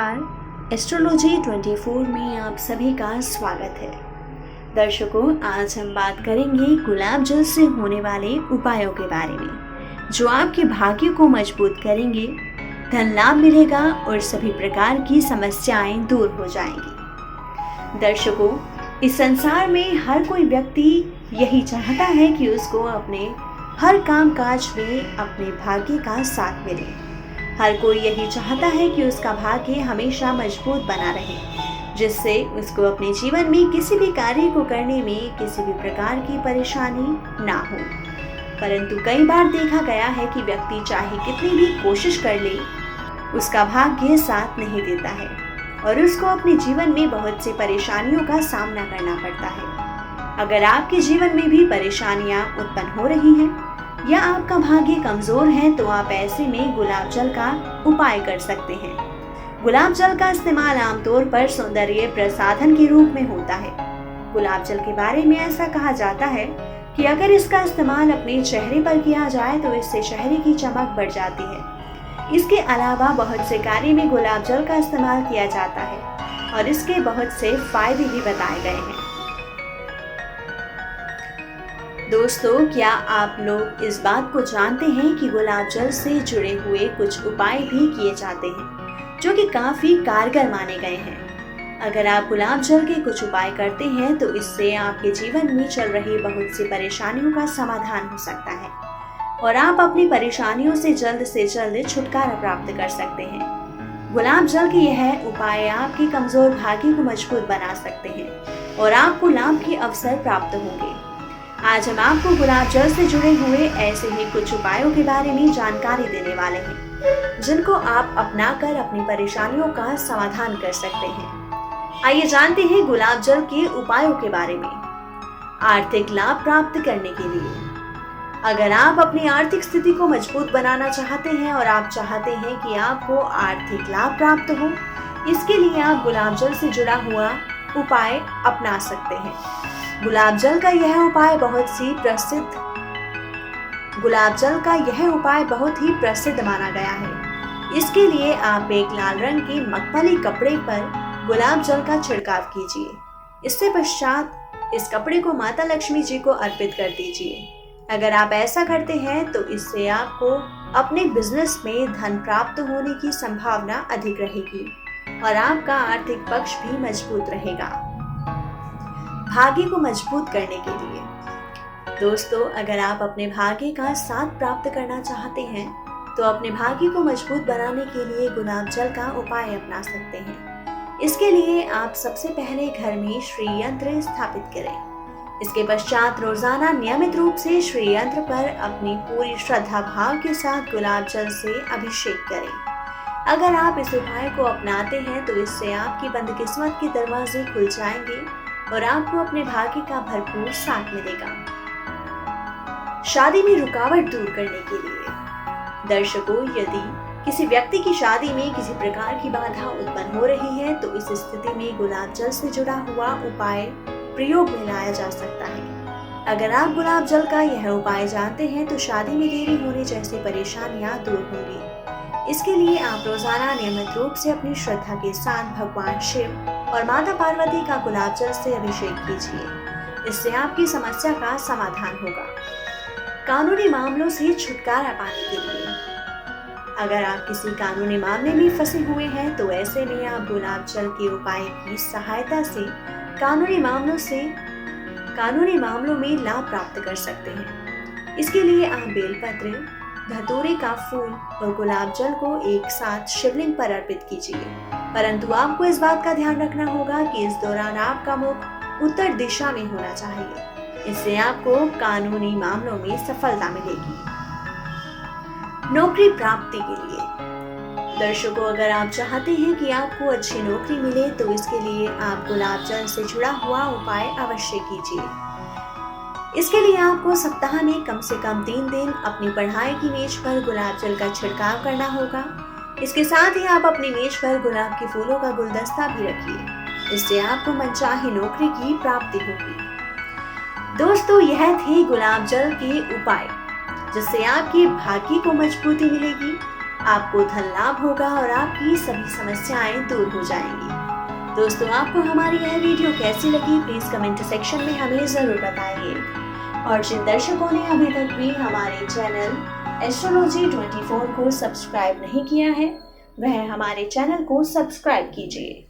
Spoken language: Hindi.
नमस्कार। एस्ट्रोलॉजी 24 में आप सभी का स्वागत है। दर्शकों, आज हम बात करेंगे गुलाब जल से होने वाले उपायों के बारे में, जो आपके भाग्य को मजबूत करेंगे, धन लाभ मिलेगा और सभी प्रकार की समस्याएं दूर हो जाएंगी। दर्शकों, इस संसार में हर कोई व्यक्ति यही चाहता है कि उसको अपने हर काम काज में अपने भाग्य का साथ मिले। हर कोई यही चाहता है कि उसका भाग्य हमेशा मजबूत बना रहे, जिससे उसको अपने जीवन में किसी भी कार्य को करने में किसी भी प्रकार की परेशानी ना हो। परंतु कई बार देखा गया है कि व्यक्ति चाहे कितनी भी कोशिश कर ले, उसका भाग्य साथ नहीं देता है और उसको अपने जीवन में बहुत सी परेशानियों का सामना करना पड़ता है। अगर आपके जीवन में भी परेशानियां उत्पन्न हो रही हैं या आपका भाग्य कमजोर है, तो आप ऐसे में गुलाब जल का उपाय कर सकते हैं। गुलाब जल का इस्तेमाल आमतौर पर सौंदर्य प्रसाधन के रूप में होता है। गुलाब जल के बारे में ऐसा कहा जाता है कि अगर इसका इस्तेमाल अपने चेहरे पर किया जाए तो इससे चेहरे की चमक बढ़ जाती है। इसके अलावा बहुत से कार्य में गुलाब जल का इस्तेमाल किया जाता है और इसके बहुत से फायदे भी बताए गए हैं। दोस्तों, क्या आप लोग इस बात को जानते हैं कि गुलाब जल से जुड़े हुए कुछ उपाय भी किए जाते हैं, जो कि काफी कारगर माने गए हैं। अगर आप गुलाब जल के कुछ उपाय करते हैं तो इससे आपके जीवन में चल रही बहुत सी परेशानियों का समाधान हो सकता है और आप अपनी परेशानियों से जल्द छुटकारा प्राप्त कर सकते हैं। गुलाब जल के यह उपाय आपके कमजोर भाग्य को मजबूत बना सकते हैं और आपको लाभ के अवसर प्राप्त होंगे। आज हम आपको गुलाब जल से जुड़े हुए ऐसे ही कुछ उपायों के बारे में जानकारी देने वाले हैं, जिनको आप अपनाकर अपनी परेशानियों का समाधान कर सकते हैं। आइए जानते हैं गुलाब जल के उपायों के बारे में। आर्थिक लाभ प्राप्त करने के लिए, अगर आप अपनी आर्थिक स्थिति को मजबूत बनाना चाहते हैं और आप चाहते हैं कि आपको आर्थिक लाभ प्राप्त हो, इसके लिए आप गुलाब जल से जुड़ा हुआ उपाय अपना सकते हैं। गुलाब जल का यह उपाय बहुत ही प्रसिद्ध माना गया है। इसके लिए आप एक लाल रंग के मखमली कपड़े पर गुलाब जल का छिड़काव कीजिए। इससे पश्चात इस कपड़े को माता लक्ष्मी जी को अर्पित कर दीजिए। अगर आप ऐसा करते हैं तो इससे आपको अपने बिजनेस में धन प्राप्त होने की संभावना अधिक रहेगी और आपका आर्थिक पक्ष भी मजबूत रहेगा। भाग्य को मजबूत करने के लिए, दोस्तों, अगर आप अपने भाग्य का साथ प्राप्त करना चाहते हैं तो अपने भाग्य को मजबूत बनाने के लिए गुलाब जल का उपाय अपना सकते हैं। इसके लिए आप सबसे पहले घर में श्री यंत्र स्थापित करें। इसके पश्चात रोजाना नियमित रूप से श्री यंत्र पर अपनी पूरी श्रद्धा भाव के साथ गुलाब जल से अभिषेक करें। अगर आप इस उपाय को अपनाते हैं तो इससे आपकी बंद किस्मत के दरवाजे खुल जाएंगे और आपको अपने भाग्य का भरपूर साथ मिलेगा। शादी में रुकावट दूर करने के लिए, दर्शकों, यदि किसी व्यक्ति की शादी में किसी प्रकार की बाधा उत्पन्न हो रही है तो इस स्थिति में गुलाब जल से जुड़ा हुआ उपाय प्रयोग में लाया जा सकता है। अगर आप गुलाब जल का यह उपाय जानते हैं तो शादी में देरी होने जैसी परेशानियां दूर होंगी। इसके लिए आप रोजाना नियमित रूप से अपनी श्रद्धा के साथ भगवान शिव और माता पार्वती का गुलाब जल से अभिषेक कीजिए। इससे आपकी समस्या का समाधान होगा। कानूनी मामलों से छुटकारा पाने के लिए, अगर आप किसी कानूनी मामले में फंसे हुए हैं तो ऐसे में आप गुलाब जल के उपाय की सहायता से कानूनी मामलों में लाभ प्राप्त कर सकते हैं। इसके लिए आप बेलपत्र, धतूरे का फूल और गुलाब जल को एक साथ शिवलिंग पर अर्पित कीजिए। परंतु आपको इस बात का ध्यान रखना होगा कि इस दौरान आपका मुख उत्तर दिशा में होना चाहिए। इससे आपको कानूनी मामलों में सफलता मिलेगी। नौकरी प्राप्ति के लिए, दर्शकों, अगर आप चाहते हैं कि आपको अच्छी नौकरी मिले तो इसके लिए आप गुलाब जल से जुड़ा हुआ उपाय अवश्य कीजिए। इसके लिए आपको सप्ताह में कम से कम 3 दिन अपनी पढ़ाई की मेज पर गुलाब जल का छिड़काव करना होगा। इसके साथ ही आप अपनी मेज पर गुलाब के फूलों का गुलदस्ता भी रखिए। इससे आपको मनचाही नौकरी की प्राप्ति होगी। दोस्तों, यह थे गुलाब जल के उपाय, जिससे आपके भाग्य को मजबूती मिलेगी आपको धन लाभ होगा और आपकी सभी समस्याएं दूर हो जाएंगी। दोस्तों, आपको हमारी यह वीडियो कैसी लगी प्लीज कमेंट सेक्शन में हमें जरूर बताइए। और जिन दर्शकों ने अभी तक भी हमारे चैनल एस्ट्रोलॉजी 24 को सब्सक्राइब नहीं किया है, वह हमारे चैनल को सब्सक्राइब कीजिए।